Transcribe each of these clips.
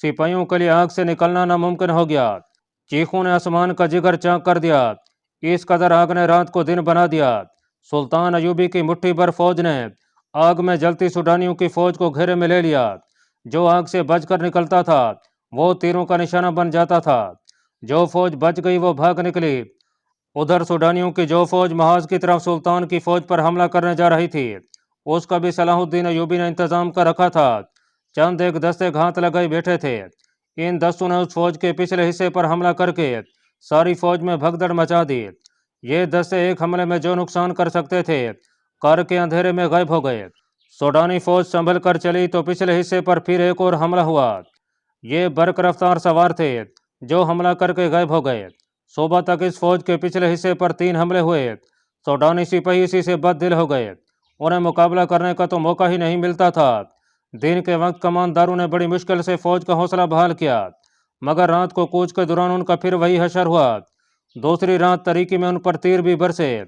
سپاہیوں کے لیے آگ سے نکلنا ناممکن ہو گیا۔ چیخوں نے آسمان کا جگر چاک کر دیا۔ اس قدر آگ نے رات کو دن بنا دیا۔ سلطان ایوبی کی مٹھی بھر فوج نے آگ میں جلتی سوڈانیوں کی فوج کو گھیرے میں لے لیا۔ جو آگ سے بچ کر نکلتا تھا وہ تیروں کا نشانہ بن جاتا تھا۔ جو فوج بچ گئی وہ بھاگ نکلی۔ ادھر سوڈانیوں کی جو فوج محاذ کی طرف سلطان کی فوج پر حملہ کرنے جا رہی تھی اس کا بھی صلاح الدین ایوبی نے انتظام کر رکھا تھا۔ چند ایک دستے گھات لگائے بیٹھے تھے۔ ان دستوں نے اس فوج کے پچھلے حصے پر حملہ کر کے ساری فوج میں بھگدڑ مچا دی۔ یہ دستے ایک حملے میں جو نقصان کر سکتے تھے کر کے اندھیرے میں غائب ہو گئے۔ سوڈانی فوج سنبھل کر چلی تو پچھلے حصے پر پھر ایک اور حملہ ہوا۔ یہ برق رفتار سوار تھے جو حملہ کر کے غائب ہو گئے۔ صبح تک اس فوج کے پچھلے حصے پر 3 حملے ہوئے۔ سوڈانی سپاہی اسی سے بد دل ہو گئے۔ انہیں مقابلہ کرنے کا تو موقع ہی نہیں ملتا تھا۔ دن کے وقت کمانداروں نے بڑی مشکل سے فوج کا حوصلہ بحال کیا مگر رات کو کوچ کے دوران ان کا پھر وہی حشر ہوا۔ دوسری رات تاریکی میں ان پر تیر بھی برسے۔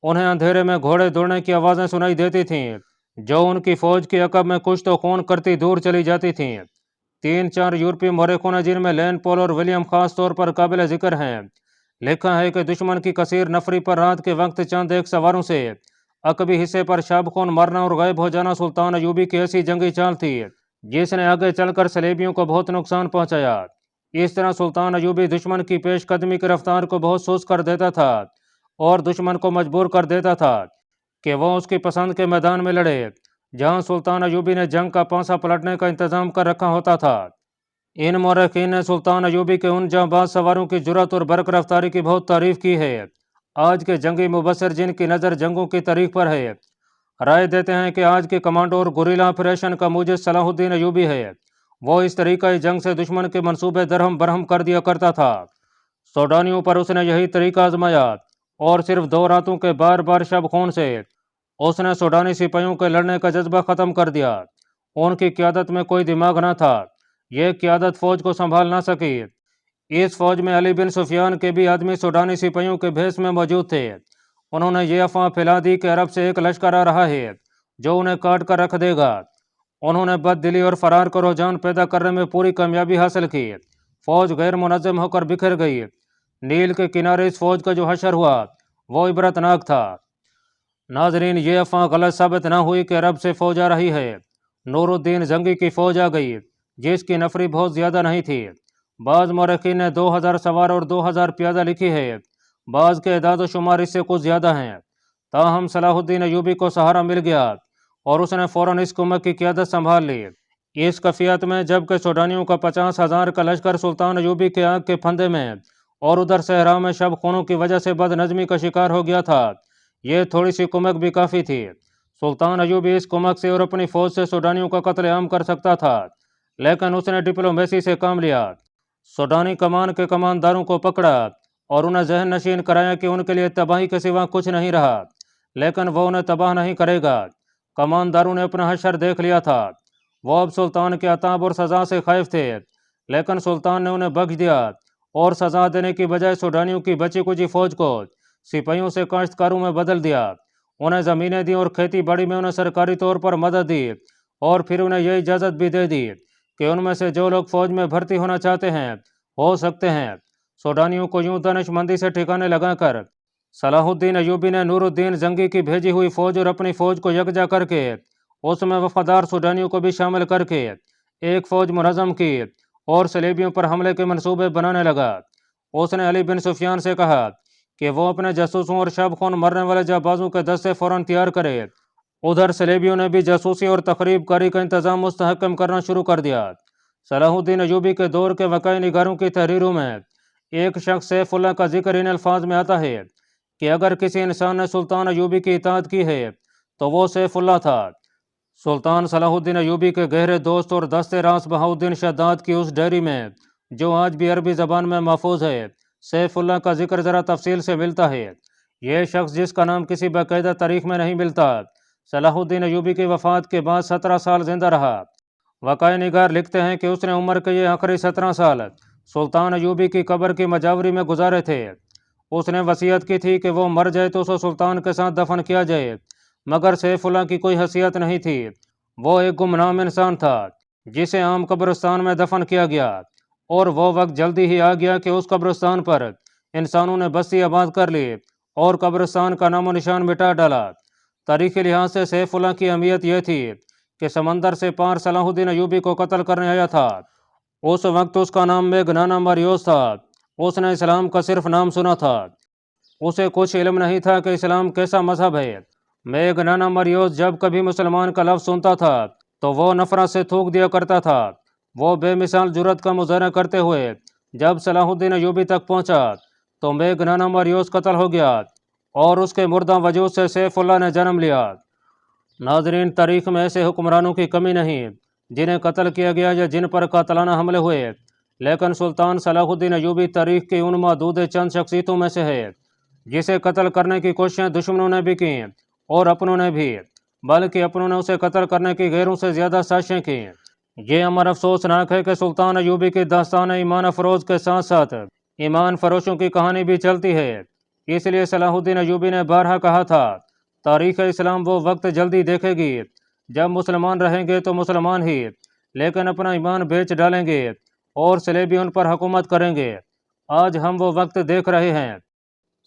انہیں اندھیرے میں گھوڑے دوڑنے کی آوازیں سنائی دیتی تھیں جو ان کی فوج کی عقب میں کچھ تو خون کرتی دور چلی جاتی تھیں۔ 3-4 یورپی مورخوں نے جن میں لین پول اور ولیم خاص طور پر قابل ذکر ہیں لکھا ہے کہ دشمن کی کثیر نفری پر رات کے وقت چند ایک سواروں سے عقبی حصے پر شاب خون مرنا اور غائب ہو جانا سلطان ایوبی کی ایسی جنگی چال تھی جس نے آگے چل کر صلیبیوں کو بہت نقصان پہنچایا۔ اس طرح سلطان ایوبی دشمن کی پیش قدمی کی رفتار کو بہت سست کر دیتا تھا اور دشمن کو مجبور کر دیتا تھا کہ وہ اس کی پسند کے میدان میں لڑے جہاں سلطان ایوبی نے جنگ کا پانسا پلٹنے کا انتظام کر رکھا ہوتا تھا۔ ان مورخین نے سلطان ایوبی کے ان جانباز سواروں کی جرأت اور برق رفتاری کی بہت تعریف کی ہے۔ آج کے جنگی مبصر جن کی نظر جنگوں کی تاریخ پر ہے رائے دیتے ہیں کہ آج کے کمانڈو اور گوریلا آپریشن کا موجد صلاح الدین ایوبی ہے۔ وہ اس طریقہ جنگ سے دشمن کے منصوبے درہم برہم کر دیا کرتا تھا۔ سوڈانیوں پر اس نے یہی طریقہ آزمایا اور صرف 2 راتوں کے بار بار شب خون سے اس نے سوڈانی سپاہیوں کے لڑنے کا جذبہ ختم کر دیا۔ ان کی قیادت میں کوئی دماغ نہ تھا۔ یہ قیادت فوج کو سنبھال نہ سکی۔ اس فوج میں علی بن سفیان کے بھی آدمی سوڈانی سپاہیوں کے بھیس میں موجود تھے۔ انہوں نے یہ افواہ پھیلا دی کہ عرب سے ایک لشکر آ رہا ہے جو انہیں کاٹ کر رکھ دے گا۔ انہوں نے بد دلی اور فرار کا رجحان پیدا کرنے میں پوری کامیابی حاصل کی۔ فوج غیر منظم ہو کر بکھر گئی۔ نیل کے کنارے اس فوج کا جو حشر ہوا وہ عبرتناک تھا۔ ناظرین، یہ افواہ غلط ثابت نہ ہوئی کہ عرب سے فوج آ رہی ہے۔ نور الدین زنگی کی فوج آ گئی جس کی نفری بہت زیادہ نہیں تھی۔ بعض مورخین نے 2000 سوار اور 2000 پیادہ لکھی ہے۔ بعض کے اعداد و شمار اس سے کچھ زیادہ ہیں۔ تاہم صلاح الدین ایوبی کو سہارا مل گیا اور اس نے فوراً اس قوت کی قیادت سنبھال لی۔ اس کفیت میں جبکہ سوڈانیوں کا 50,000 کا لشکر سلطان ایوبی کے آگ کے پھندے میں اور ادھر صحرا میں شب خونوں کی وجہ سے بد نظمی کا شکار ہو گیا تھا، یہ تھوڑی سی قوت بھی کافی تھی۔ سلطان ایوبی اس قوت سے اور اپنی فوج سے سوڈانیوں کا قتل عام کر سکتا تھا لیکن اس نے ڈپلومیسی سے کام لیا۔ سوڈانی کمان کے کمانداروں کو پکڑا اور انہیں ذہن نشین کرایا کہ ان کے لیے تباہی کے سوا کچھ نہیں رہا، لیکن وہ انہیں تباہ نہیں کرے گا۔ کمانداروں نے اپنا حشر دیکھ لیا تھا۔ وہ اب سلطان کے عتاب اور سزا سے خائف تھے لیکن سلطان نے انہیں بخش دیا اور سزا دینے کی بجائے سوڈانیوں کی بچی کچی فوج کو سپاہیوں سے کاشتکاروں میں بدل دیا۔ انہیں زمینیں دی اور کھیتی باڑی میں انہیں سرکاری طور پر مدد دی اور پھر انہیں یہ اجازت بھی دے دی کہ ان میں سے جو لوگ فوج میں بھرتی ہونا چاہتے ہیں ہو سکتے ہیں۔ سوڈانیوں کو یوں دانش مندی سے ٹھکانے لگا کر صلاح الدین ایوبی نے نور الدین زنگی کی بھیجی ہوئی فوج اور اپنی فوج کو یکجا کر کے اس میں وفادار سوڈانیوں کو بھی شامل کر کے ایک فوج منظم کی اور صلیبیوں پر حملے کے منصوبے بنانے لگا۔ اس نے علی بن سفیان سے کہا کہ وہ اپنے جاسوسوں اور شب خون مرنے والے جانبازوں کے دستے فوراً تیار کرے۔ ادھر صلیبیوں نے بھی جاسوسی اور تخریب کاری کا انتظام مستحکم کرنا شروع کر دیا۔ صلاح الدین ایوبی کے دور کے واقعی نگاروں کی تحریروں میں ایک شخص سیف اللہ کا ذکر ان الفاظ میں آتا ہے کہ اگر کسی انسان نے سلطان ایوبی کی اطاعت کی ہے تو وہ سیف اللہ تھا۔ سلطان صلاح الدین ایوبی کے گہرے دوست اور دست راست بہاؤالدین شداد کی اس ڈائری میں جو آج بھی عربی زبان میں محفوظ ہے سیف اللہ کا ذکر ذرا تفصیل سے ملتا ہے۔ یہ شخص جس کا نام کسی باقاعدہ تاریخ میں نہیں ملتا صلاح الدین ایوبی کی وفات کے بعد 17 سال زندہ رہا۔ واقعی نگار لکھتے ہیں کہ اس نے عمر کے یہ آخری 17 سال سلطان ایوبی کی قبر کی مجاوری میں گزارے تھے۔ اس نے وصیت کی تھی کہ وہ مر جائے تو اسے سلطان کے ساتھ دفن کیا جائے، مگر سیف اللہ کی کوئی حیثیت نہیں تھی، وہ ایک گمنام انسان تھا۔ جسے عام قبرستان میں دفن کیا گیا، اور وہ وقت جلدی ہی آ گیا کہ اس قبرستان پر انسانوں نے بستی آباد کر لی اور قبرستان کا نام و نشان مٹا ڈالا۔ تاریخی لحاظ سے سیف اللہ کی اہمیت یہ تھی کہ سمندر سے پار صلاح الدین ایوبی کو قتل کرنے آیا تھا۔ اس وقت اس کا نام میگنانا مریوس تھا۔ اس نے اسلام کا صرف نام سنا تھا، اسے کچھ علم نہیں تھا کہ اسلام کیسا مذہب ہے۔ میگنانا مریوس جب کبھی مسلمان کا لفظ سنتا تھا تو وہ نفرت سے تھوک دیا کرتا تھا۔ وہ بے مثال جرأت کا مظاہرہ کرتے ہوئے جب صلاح الدین ایوبی تک پہنچا تو میگنانا مریوس قتل ہو گیا اور اس کے مردہ وجود سے سیف اللہ نے جنم لیا۔ ناظرین، تاریخ میں ایسے حکمرانوں کی کمی نہیں جنہیں قتل کیا گیا یا جن پر قاتلانہ حملے ہوئے، لیکن سلطان صلاح الدین ایوبی تاریخ کی ان معدود چند شخصیتوں میں سے ہے جسے قتل کرنے کی کوششیں دشمنوں نے بھی کیں اور اپنوں نے بھی، بلکہ اپنوں نے اسے قتل کرنے کی غیروں سے زیادہ سازشیں کیں۔ یہ امر افسوسناک ہے کہ سلطان ایوبی کی داستان ایمان افروز کے ساتھ ساتھ ایمان فروشوں کی کہانی بھی چلتی ہے۔ اس لیے صلاح الدین ایوبی نے بارہا کہا تھا، تاریخ اسلام وہ وقت جلدی دیکھے گی جب مسلمان رہیں گے تو مسلمان ہی، لیکن اپنا ایمان بیچ ڈالیں گے اور صلیبی ان پر حکومت کریں گے۔ آج ہم وہ وقت دیکھ رہے ہیں۔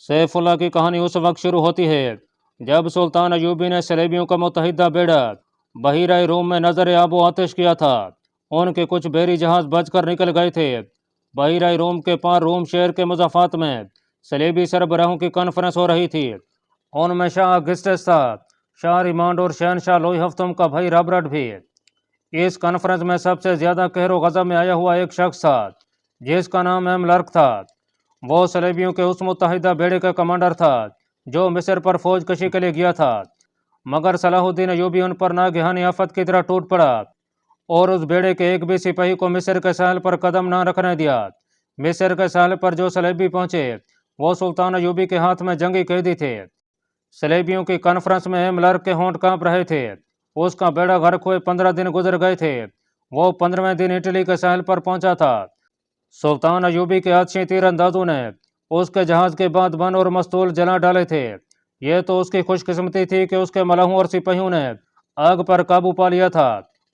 سیف اللہ کی کہانی اس وقت شروع ہوتی ہے جب سلطان ایوبی نے صلیبیوں کا متحدہ بیڑا بحیرہ روم میں نظر آب و آتش کیا تھا۔ ان کے کچھ بحری جہاز بچ کر نکل گئے تھے۔ بحیرہ روم کے پار روم شہر کے مضافات میں صلیبی سربراہوں کی کانفرنس ہو رہی تھی۔ ان میں شاہ اگسٹس تھا، شاہ ریمانڈ اور شہنشاہ لوئی ہفتم کا بھائی رابرٹ بھی۔ اس کانفرنس میں سب سے زیادہ قہر و غضب میں آیا ہوا ایک شخص تھا جس کا نام ایملرک تھا۔ وہ صلیبیوں کے اس متحدہ بیڑے کا کمانڈر تھا جو مصر پر فوج کشی کے لیے گیا تھا، مگر صلاح الدین ایوبی ان پر ناگہانی آفت کی طرح ٹوٹ پڑا اور اس بیڑے کے ایک بھی سپاہی کو مصر کے ساحل پر قدم نہ رکھنے دیا۔ مصر کے ساحل پر جو صلیبی پہنچے وہ سلطان ایوبی کے ہاتھ میں جنگی قیدی تھے۔ صلیبیوں کی کانفرنس میں ایملرک کے ہونٹ کانپ رہے تھے۔ اس کا بیڑا غرق ہوئے 15 دن گزر گئے تھے۔ وہ 15ویں دن اٹلی کے ساحل پر پہنچا تھا۔ سلطان ایوبی کے آتشی تیر اندازوں نے اس کے جہاز کے بعد بن اور مستول جلا ڈالے تھے۔ یہ تو اس کی خوش قسمتی تھی کہ اس کے ملاحوں اور سپاہیوں نے آگ پر قابو پا لیا تھا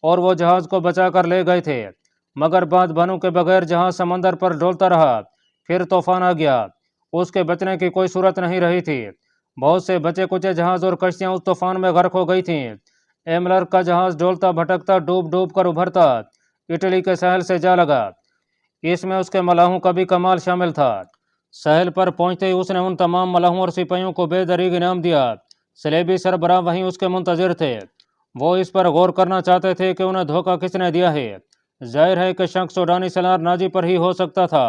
اور وہ جہاز کو بچا کر لے گئے تھے، مگر بعد بنوں کے بغیر جہاز سمندر پر ڈولتا رہا۔ پھر طوفان آ گیا، اس کے بچنے کی کوئی صورت نہیں رہی تھی۔ بہت سے بچے کچے جہاز اور کشتیاں اس طوفان میں غرق ہو گئی تھیں۔ ایملرک کا جہاز ڈولتا بھٹکتا ڈوب ڈوب کر ابھرتا اٹلی کے ساحل سے جا لگا۔ اس میں اس کے ملاحوں کا بھی کمال شامل تھا۔ ساحل پر پہنچتے ہی اس نے ان تمام ملاحوں اور سپاہیوں کو بے دریغ انعام دیا۔ صلیبی سربراہ وہیں اس کے منتظر تھے۔ وہ اس پر غور کرنا چاہتے تھے کہ انہیں دھوکہ کس نے دیا ہے۔ ظاہر ہے کہ شک سوڈانی سالار ناجی پر ہی ہو سکتا تھا۔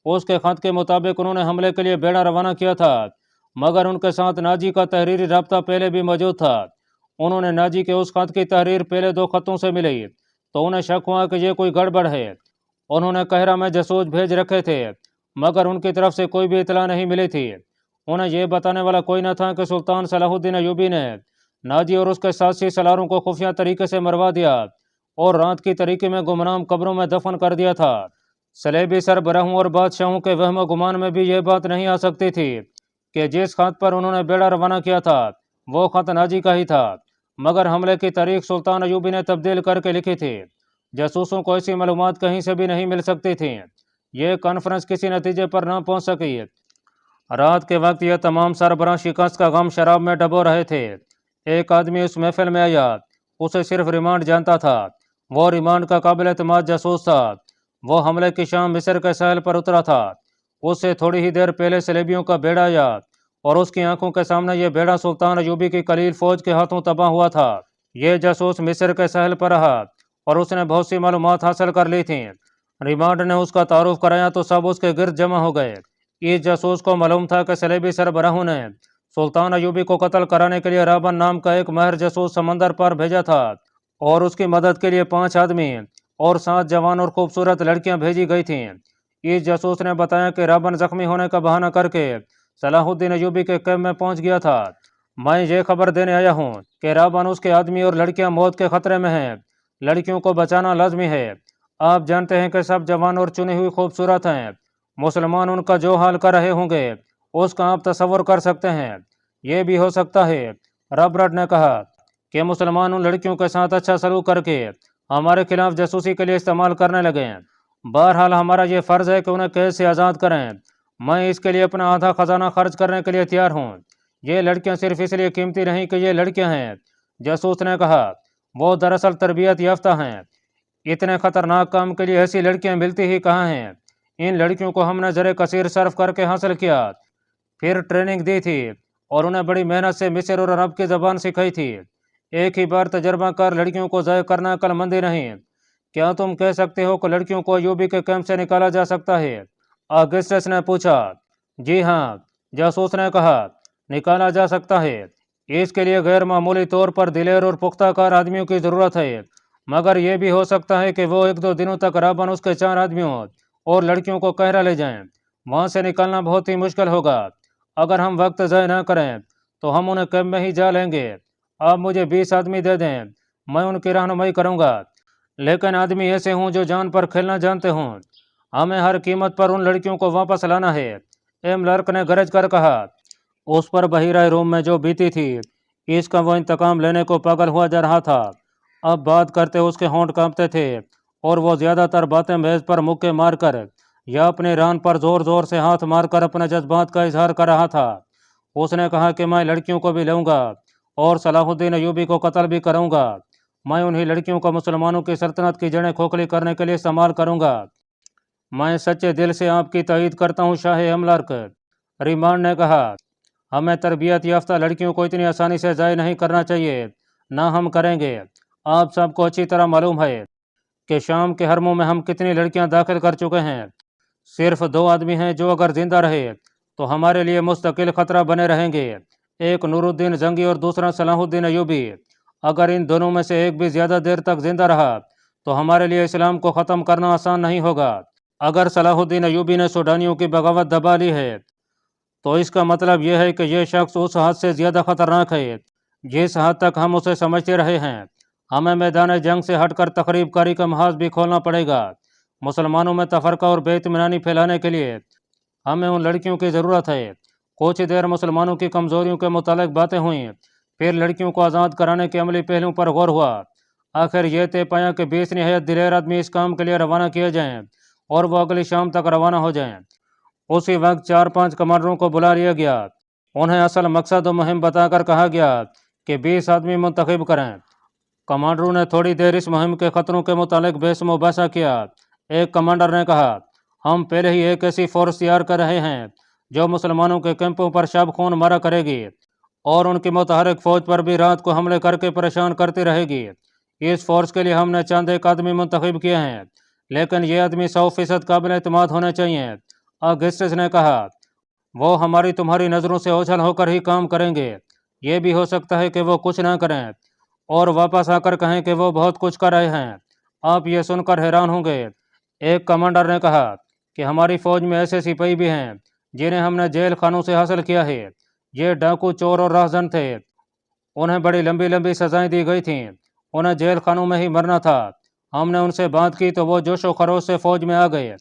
اس کے خط کے مطابق انہوں نے حملے کے لیے بیڑا روانہ کیا تھا، مگر ان کے ساتھ ناجی کا تحریری رابطہ پہلے بھی موجود تھا۔ انہوں نے ناجی کے اس خط کی تحریر پہلے 2 خطوں سے ملی تو انہیں شک ہوا کہ یہ کوئی گڑبڑ ہے۔ انہوں نے قاہرہ میں جاسوس بھیج رکھے تھے، مگر ان کی طرف سے کوئی بھی اطلاع نہیں ملی تھی۔ انہیں یہ بتانے والا کوئی نہ تھا کہ سلطان صلاح الدین ایوبی نے ناجی اور اس کے ساتھی سالاروں کو خفیہ طریقے سے مروا دیا اور رات کی تاریکی میں گمنام قبروں میں دفن کر دیا تھا۔ صلیبی سربراہوں اور بادشاہوں کے وہم و گمان میں بھی یہ بات نہیں آ سکتی تھی کہ جس خط پر انہوں نے بیڑا روانہ کیا تھا وہ خط ناجی کا ہی تھا، مگر حملے کی تاریخ سلطان ایوبی نے تبدیل کر کے لکھی تھی۔ جاسوسوں کو ایسی معلومات کہیں سے بھی نہیں مل سکتی تھیں۔ یہ کانفرنس کسی نتیجے پر نہ پہنچ سکی۔ رات کے وقت یہ تمام سربراہ شکست کا غم شراب میں ڈبو رہے تھے۔ ایک آدمی اس محفل میں آیا، اسے صرف ریمانڈ جانتا تھا۔ وہ ریمانڈ کا قابل اعتماد جاسوس تھا۔ وہ حملے کی شام مصر کے ساحل پر اترا تھا۔ اس سے تھوڑی ہی دیر پہلے صلیبیوں کا بیڑا آیا اور اس کی آنکھوں کے سامنے یہ بیڑا سلطان ایوبی کی قلیل فوج کے ہاتھوں تباہ ہوا تھا۔ یہ جاسوس مصر کے ساحل پر رہا اور اس نے بہت سی معلومات حاصل کر لی تھیں۔ ریمانڈ نے اس کا تعارف کرایا تو سب اس کے گرد جمع ہو گئے۔ اس جاسوس کو معلوم تھا کہ صلیبی سربراہوں نے سلطان ایوبی کو قتل کرانے کے لیے رابن نام کا ایک ماہر جاسوس سمندر پر بھیجا تھا اور اس کی مدد کے لیے 5 آدمی اور 7 جوان اور خوبصورت لڑکیاں بھیجی گئی تھیں۔ اس جاسوس نے بتایا کہ رابن زخمی ہونے کا بہانہ کر کے صلاح الدین ایوبی کے کیمپ میں پہنچ گیا تھا۔ میں یہ خبر دینے آیا ہوں کہ رابن اس کے آدمی اور لڑکیاں موت کے خطرے میں ہیں۔ لڑکیوں کو بچانا لازمی ہے۔ آپ جانتے ہیں کہ سب جوان اور چنی ہوئی خوبصورت ہیں۔ مسلمان ان کا جو حال کر رہے ہوں گے اس کا آپ تصور کر سکتے ہیں۔ یہ بھی ہو سکتا ہے، رابرٹ نے کہا، کہ مسلمان ان لڑکیوں کے ساتھ اچھا سلوک کر کے ہمارے خلاف جاسوسی کے لیے استعمال کرنے لگے ہیں۔ بہرحال ہمارا یہ فرض ہے کہ انہیں قید سے آزاد کریں۔ میں اس کے لیے اپنا آدھا خزانہ خرچ کرنے کے لیے تیار ہوں۔ یہ لڑکیاں صرف اس لیے قیمتی نہیں کہ یہ لڑکیاں ہیں، جاسوس نے کہا، وہ دراصل تربیت یافتہ ہیں۔ اتنے خطرناک کام کے لیے ایسی لڑکیاں ملتی ہی کہاں ہیں۔ ان لڑکیوں کو ہم نے زر کثیر صرف کر کے حاصل کیا، پھر ٹریننگ دی تھی اور انہیں بڑی محنت سے مصر اور عرب کی زبان سکھائی تھی۔ ایک ہی بار تجربہ کار لڑکیوں کو ضائع کرنا عقل مندی نہیں۔ کیا تم کہہ سکتے ہو کہ لڑکیوں کو ایوبی کے کیمپ سے نکالا جا سکتا ہے؟ آگسٹس نے پوچھا۔ جی ہاں، جاسوس نے کہا، نکالا جا سکتا ہے۔ اس کے لیے غیر معمولی طور پر دلیر اور پختہ کار آدمیوں کی ضرورت ہے، مگر یہ بھی ہو سکتا ہے کہ وہ 1-2 دنوں تک رابن اس کے 4 آدمیوں اور لڑکیوں کو قاہرہ لے جائیں۔ وہاں سے نکلنا بہت ہی مشکل ہوگا۔ اگر ہم وقت ضائع نہ کریں تو ہم انہیں کیمپ میں ہی جا لیں گے۔ آپ مجھے 20 آدمی دے دیں، میں ان کی رہنمائی کروں گا، لیکن آدمی ایسے ہوں جو جان پر کھیلنا جانتے ہوں۔ ہمیں ہر قیمت پر ان لڑکیوں کو واپس لانا ہے، ایم لرک نے گرج کر کہا۔ اس پر بحیرہ روم میں جو بیتی تھی، اس کا وہ انتقام لینے کو پاگل ہوا جا رہا تھا۔ اب بات کرتے اس کے ہونٹ کانپتے تھے اور وہ زیادہ تر باتیں میز پر مکے مار کر یا اپنے ران پر زور زور سے ہاتھ مار کر اپنے جذبات کا اظہار کر رہا تھا۔ اس نے کہا کہ میں لڑکیوں کو بھی لوں گا اور صلاح الدین ایوبی کو قتل بھی کروں گا۔ میں انہی لڑکیوں کو مسلمانوں کی سلطنت کی جڑیں کھوکھلی کرنے کے لیے استعمال کروں گا۔ میں سچے دل سے آپ کی تائید کرتا ہوں شاہ املرک، ریمان نے کہا۔ ہمیں تربیت یافتہ لڑکیوں کو اتنی آسانی سے ضائع نہیں کرنا چاہیے، نہ ہم کریں گے۔ آپ سب کو اچھی طرح معلوم ہے کہ شام کے حرموں میں ہم کتنی لڑکیاں داخل کر چکے ہیں۔ صرف 2 آدمی ہیں جو اگر زندہ رہے تو ہمارے لیے مستقل خطرہ بنے رہیں گے، ایک نور الدین زنگی اور دوسرا صلاح الدین ایوبی۔ اگر ان دونوں میں سے ایک بھی زیادہ دیر تک زندہ رہا تو ہمارے لیے اسلام کو ختم کرنا آسان نہیں ہوگا۔ اگر صلاح الدین ایوبی نے سوڈانیوں کی بغاوت دبا لی ہے تو اس کا مطلب یہ ہے کہ یہ شخص اس حد سے زیادہ خطرناک ہے جس حد تک ہم اسے سمجھتے رہے ہیں۔ ہمیں میدان جنگ سے ہٹ کر تخریب کاری کا محاذ بھی کھولنا پڑے گا۔ مسلمانوں میں تفرقہ اور بے اطمینانی پھیلانے کے لیے ہمیں ان لڑکیوں کی ضرورت ہے۔ کچھ دیر مسلمانوں کی کمزوریوں کے متعلق باتیں ہوئیں، پھر لڑکیوں کو آزاد کرانے کے عملی پہلوؤں پر غور ہوا۔ آخر یہ طے پایا کہ 20 نہایت دلیر آدمی اس کام کے لیے روانہ کیے جائیں اور وہ اگلی شام تک روانہ ہو جائیں۔ اسی وقت 4-5 کمانڈروں کو بلا لیا گیا۔ انہیں اصل مقصد و مہم بتا کر کہا گیا کہ 20 آدمی منتخب کریں۔ کمانڈروں نے تھوڑی دیر اس مہم کے خطروں کے متعلق بحث مباحثہ کیا۔ ایک کمانڈر نے کہا، ہم پہلے ہی ایک ایسی فورس تیار کر رہے ہیں جو مسلمانوں کے کیمپوں پر شب خون مارا کرے گی اور ان کی متحرک فوج پر بھی رات کو حملے کر کے پریشان کرتی رہے گی۔ اس فورس کے لیے ہم نے چند ایک آدمی منتخب کیے ہیں، لیکن یہ آدمی 100% قابل اعتماد ہونے چاہیے، آگسٹس نے کہا۔ وہ ہماری تمہاری نظروں سے اوجھل ہو کر ہی کام کریں گے۔ یہ بھی ہو سکتا ہے کہ وہ کچھ نہ کریں اور واپس آ کر کہیں کہ وہ بہت کچھ کر رہے ہیں۔ آپ یہ سن کر حیران ہوں گے، ایک کمانڈر نے کہا، کہ ہماری فوج میں ایسے سپاہی بھی ہیں جنہیں ہم نے جیل خانوں سے حاصل کیا ہے۔ یہ ڈاکو، چور اور راہزن تھے۔ انہیں بڑی لمبی لمبی سزائیں دی گئی تھیں، انہیں جیل خانوں میں ہی مرنا تھا۔ ہم نے ان سے بات کی تو وہ جوش و خروش سے فوج میں آ گئے۔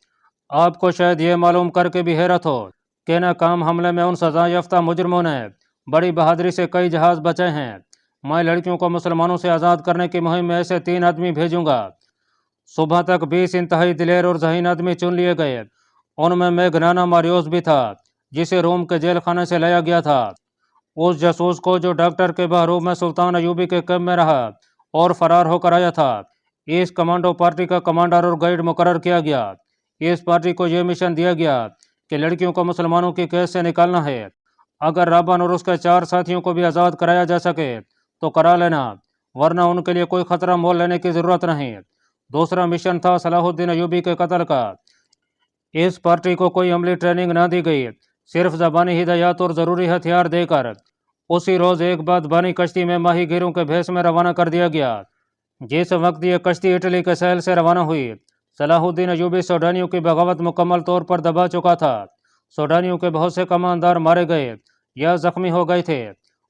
آپ کو شاید یہ معلوم کر کے بھی حیرت ہو کہ ناکام حملے میں ان سزا یافتہ مجرموں نے بڑی بہادری سے کئی جہاز بچائے ہیں۔ میں لڑکیوں کو مسلمانوں سے آزاد کرنے کی مہم میں ایسے 3 آدمی بھیجوں گا۔ صبح تک 20 انتہائی دلیر اور ذہین آدمی چن لیے گئے۔ ان میں میگنانا ماریوس بھی تھا جسے روم کے جیل خانے سے لایا گیا تھا۔ اس جاسوس کو جو ڈاکٹر کے بحروب میں سلطان ایوبی کے کیمپ میں رہا اور فرار ہو کر آیا تھا، اس کمانڈو پارٹی کا کمانڈر اور گائیڈ مقرر کیا گیا۔ اس پارٹی کو یہ مشن دیا گیا کہ لڑکیوں کو مسلمانوں کی قید سے نکالنا ہے۔ اگر رابن اور اس کے 4 ساتھیوں کو بھی آزاد کرایا جا سکے تو کرا لینا، ورنہ ان کے لیے کوئی خطرہ مول لینے کی ضرورت نہیں۔ دوسرا مشن تھا صلاح الدین ایوبی کے قتل کا۔ اس پارٹی کو کوئی عملی ٹریننگ نہ دی گئی، صرف زبانی ہدایات اور ضروری ہتھیار دے کر اسی روز ایک بادبانی کشتی میں ماہی گیروں کے بھیس میں روانہ کر دیا گیا۔ جس وقت یہ کشتی اٹلی کے ساحل سے روانہ ہوئی، صلاح الدین ایوبی سوڈانیوں کی بغاوت مکمل طور پر دبا چکا تھا۔ سوڈانیوں کے بہت سے کماندار مارے گئے یا زخمی ہو گئے تھے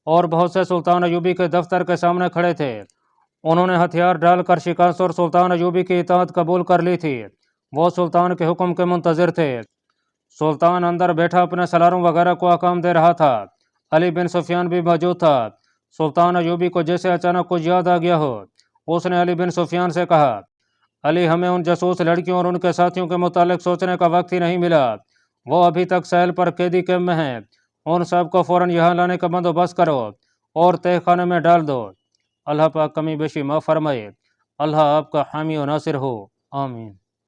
اور بہت سے سلطان ایوبی کے دفتر کے سامنے کھڑے تھے۔ انہوں نے ہتھیار ڈال کر شکست اور سلطان ایوبی کی اطاعت قبول کر لی تھی۔ وہ سلطان کے حکم کے منتظر تھے۔ سلطان اندر بیٹھا اپنے سالاروں وغیرہ کو احکام دے رہا تھا۔ علی بن سفیان بھی موجود تھا۔ سلطان ایوبی کو جیسے اچانک کچھ یاد آ گیا ہو، اس نے علی بن سفیان سے کہا، علی، ہمیں ان جاسوس لڑکیوں اور ان کے ساتھیوں کے متعلق سوچنے کا وقت ہی نہیں ملا، وہ ابھی تک سیل پر قیدی کیمپ میں ہیں، ان سب کو فوراً یہاں لانے کا بندوبست کرو اور تہہ خانے میں ڈال دو۔ اللہ پاک کمی بیشی معاف فرمائے۔ اللہ آپ کا حامی و ناصر ہو، آمین۔